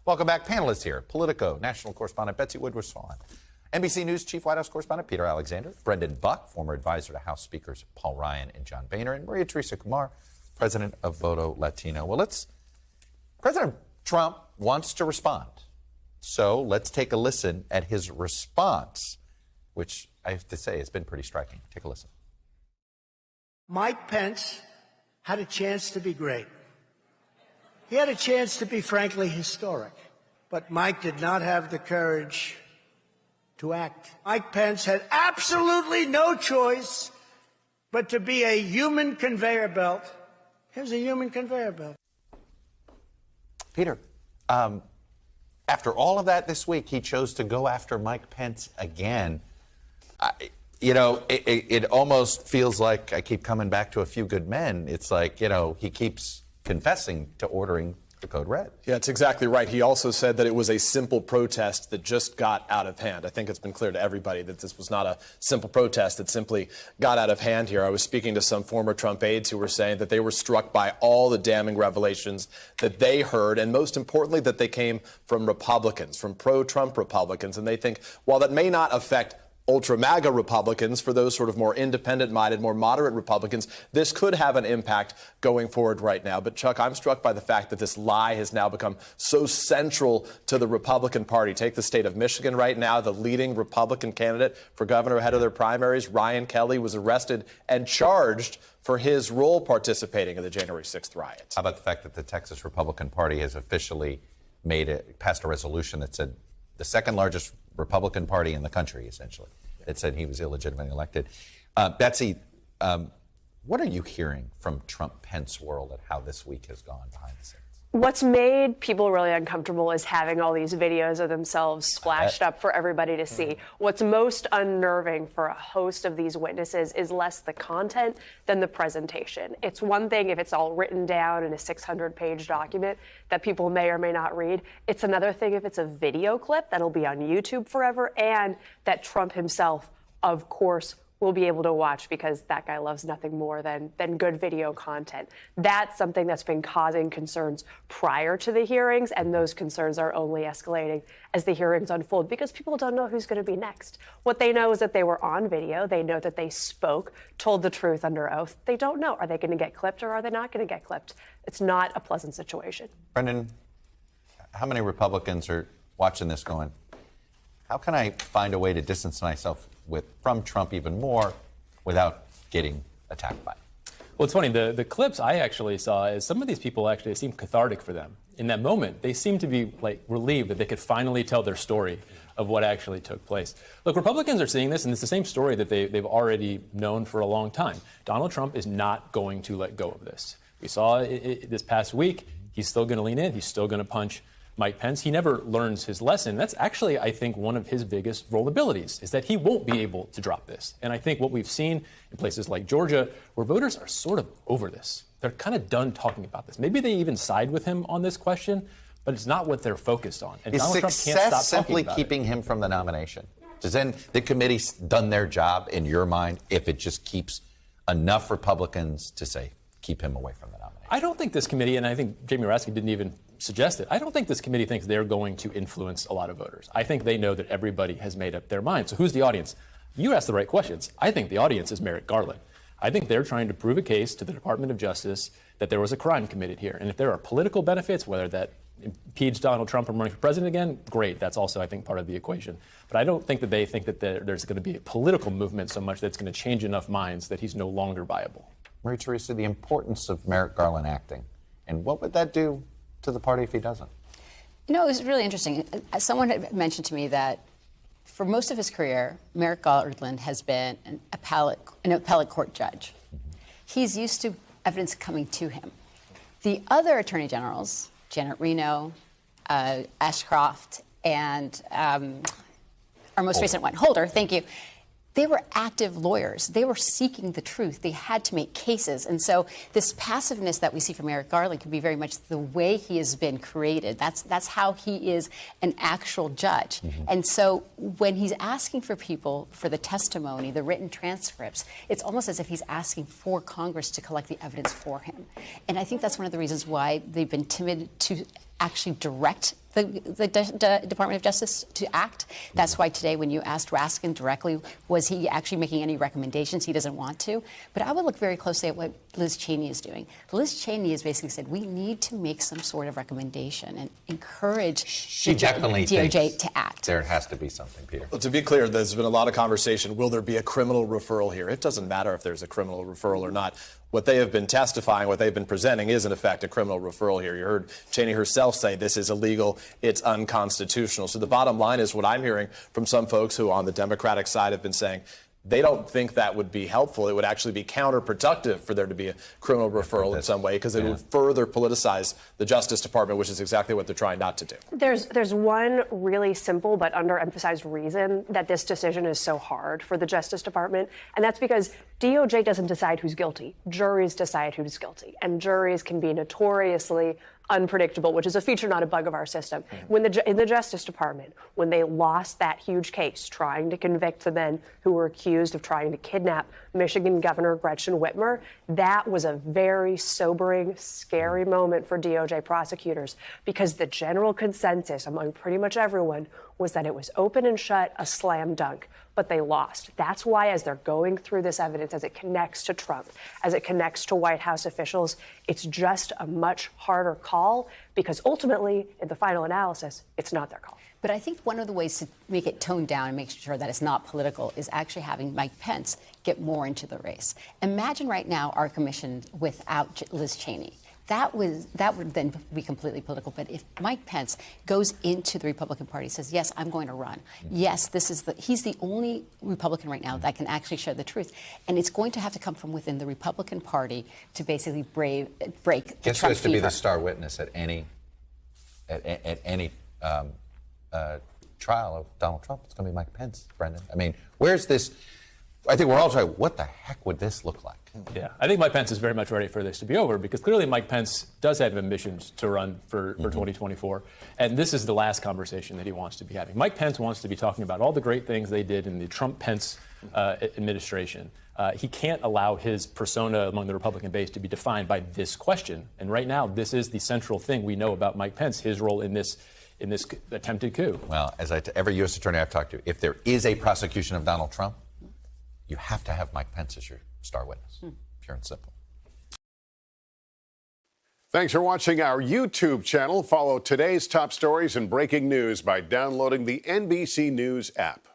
Welcome back. Panelists here. Politico, national correspondent Betsy Woodruff Swan. NBC News Chief White House correspondent Peter Alexander. Brendan Buck, former advisor to House Speakers Paul Ryan and John Boehner. And María Teresa Kumar, president of Voto Latino. Well, President Trump wants to respond. So let's take a listen at his response, which I have to say has been pretty striking. Take a listen. Mike Pence had a chance to be great. He had a chance to be, frankly, historic. But Mike did not have the courage to act. Mike Pence had absolutely no choice but to be a human conveyor belt. He was a human conveyor belt. Peter, after all of that this week, he chose to go after Mike Pence again. It almost feels like I keep coming back to A Few Good Men. It's like, he keeps confessing to ordering the code red. Yeah, it's exactly right. He also said that it was a simple protest that just got out of hand. I think it's been clear to everybody that this was not a simple protest that simply got out of hand here. I was speaking to some former Trump aides who were saying that they were struck by all the damning revelations that they heard, and most importantly, that they came from Republicans, from pro-Trump Republicans. And they think, while that may not affect ultra-MAGA Republicans, for those sort of more independent-minded, more moderate Republicans, this could have an impact going forward right now. But, Chuck, I'm struck by the fact that this lie has now become so central to the Republican Party. Take the state of Michigan right now. The leading Republican candidate for governor ahead of their primaries, Ryan Kelly, was arrested and charged for his role participating in the January 6th riots. How about the fact that the Texas Republican Party has officially passed a resolution that said the second largest Republican Party in the country, essentially, that said he was illegitimately elected. Betsy, what are you hearing from Trump-Pence world at how this week has gone behind the scenes? What's made people really uncomfortable is having all these videos of themselves splashed up for everybody to see. What's most unnerving for a host of these witnesses is less the content than the presentation. It's one thing if it's all written down in a 600-page document that people may or may not read. It's another thing if it's a video clip that'll be on YouTube forever and that Trump himself, of course, will be able to watch because that guy loves nothing more than good video content. That's something that's been causing concerns prior to the hearings, and those concerns are only escalating as the hearings unfold because people don't know who's going to be next. What they know is that they were on video. They know that they spoke, told the truth under oath. They don't know. Are they going to get clipped or are they not going to get clipped? It's not a pleasant situation. Brendan, how many Republicans are watching this going, how can I find a way to distance myself from Trump even more without getting attacked by him? Well, it's funny. The clips I actually saw is some of these people actually seemed cathartic for them. In that moment, they seemed to be relieved that they could finally tell their story of what actually took place. Look, Republicans are seeing this, and it's the same story that they've already known for a long time. Donald Trump is not going to let go of this. We saw it this past week. He's still going to lean in. He's still going to punch Mike Pence. He never learns his lesson. That's actually, I think, one of his biggest vulnerabilities is that he won't be able to drop this. And I think what we've seen in places like Georgia, where voters are sort of over this. They're kind of done talking about this. Maybe they even side with him on this question, but it's not what they're focused on. And Is Donald Trump can't success stop simply talking about keeping him from the nomination? Does then the committee done their job in your mind if it just keeps enough Republicans to say keep him away from the nomination? I don't think this committee, and I think Jamie Raskin didn't even suggest it, I don't think this committee thinks they're going to influence a lot of voters. I think they know that everybody has made up their mind. So who's the audience? You asked the right questions. I think the audience is Merrick Garland. I think they're trying to prove a case to the Department of Justice that there was a crime committed here. And if there are political benefits, whether that impedes Donald Trump from running for president again, great. That's also, I think, part of the equation. But I don't think that they think that there's going to be a political movement so much that's going to change enough minds that he's no longer viable. María Teresa, the importance of Merrick Garland acting, and what would that do to the party if he doesn't? You know, it was really interesting. Someone had mentioned to me that for most of his career, Merrick Garland has been an appellate court judge. He's used to evidence coming to him. The other attorney generals, Janet Reno, Ashcroft, and our most recent one, Holder, thank you, they were active lawyers. They were seeking the truth. They had to make cases. And so this passiveness that we see from Merrick Garland could be very much the way he has been created. That's how he is an actual judge. And so when he's asking for people for the testimony, the written transcripts, it's almost as if he's asking for Congress to collect the evidence for him. And I think that's one of the reasons why they've been timid to actually direct the Department of Justice to act. That's why today, when you asked Raskin directly, was he actually making any recommendations? He doesn't want to. But I would look very closely at what Liz Cheney is doing. Liz Cheney has basically said we need to make some sort of recommendation and encourage she definitely DOJ to act. There has to be something, Peter. Well, to be clear, there's been a lot of conversation. Will there be a criminal referral here? It doesn't matter if there's a criminal referral or not. What they have been testifying, what they've been presenting is, in effect, a criminal referral here. You heard Cheney herself say this is illegal, it's unconstitutional. So the bottom line is what I'm hearing from some folks who on the Democratic side have been saying they don't think that would be helpful. It would actually be counterproductive for there to be a criminal referral in some way because it would further politicize the Justice Department, which is exactly what they're trying not to do. There's one really simple but underemphasized reason that this decision is so hard for the Justice Department, and that's because DOJ doesn't decide who's guilty. Juries decide who's guilty, and juries can be notoriously unpredictable, which is a feature, not a bug of our system. When in the Justice Department, when they lost that huge case trying to convict the men who were accused of trying to kidnap Michigan Governor Gretchen Whitmer, that was a very sobering, scary moment for DOJ prosecutors because the general consensus among pretty much everyone was that it was open and shut, a slam dunk, but they lost. That's why as they're going through this evidence, as it connects to Trump, as it connects to White House officials, it's just a much harder call because ultimately, in the final analysis, it's not their call. But I think one of the ways to make it toned down and make sure that it's not political is actually having Mike Pence get more into the race. Imagine right now our commission without Liz Cheney. That would then be completely political. But if Mike Pence goes into the Republican Party, says, yes, I'm going to run. Yes, he's the only Republican right now that can actually share the truth. And it's going to have to come from within the Republican Party to basically break the Guess Trump who has to be fever. the star witness at any trial of Donald Trump? It's going to be Mike Pence, Brendan. I mean, where's this? I think we're all trying, what the heck would this look like? Yeah, I think Mike Pence is very much ready for this to be over because clearly Mike Pence does have ambitions to run for 2024. And this is the last conversation that he wants to be having. Mike Pence wants to be talking about all the great things they did in the Trump-Pence administration. He can't allow his persona among the Republican base to be defined by this question. And right now, this is the central thing we know about Mike Pence, his role in this attempted coup. Well, as every U.S. attorney I've talked to, if there is a prosecution of Donald Trump, you have to have Mike Pence as your star witness, pure and simple. Thanks for watching our YouTube channel. Follow today's top stories and breaking news by downloading the NBC News app.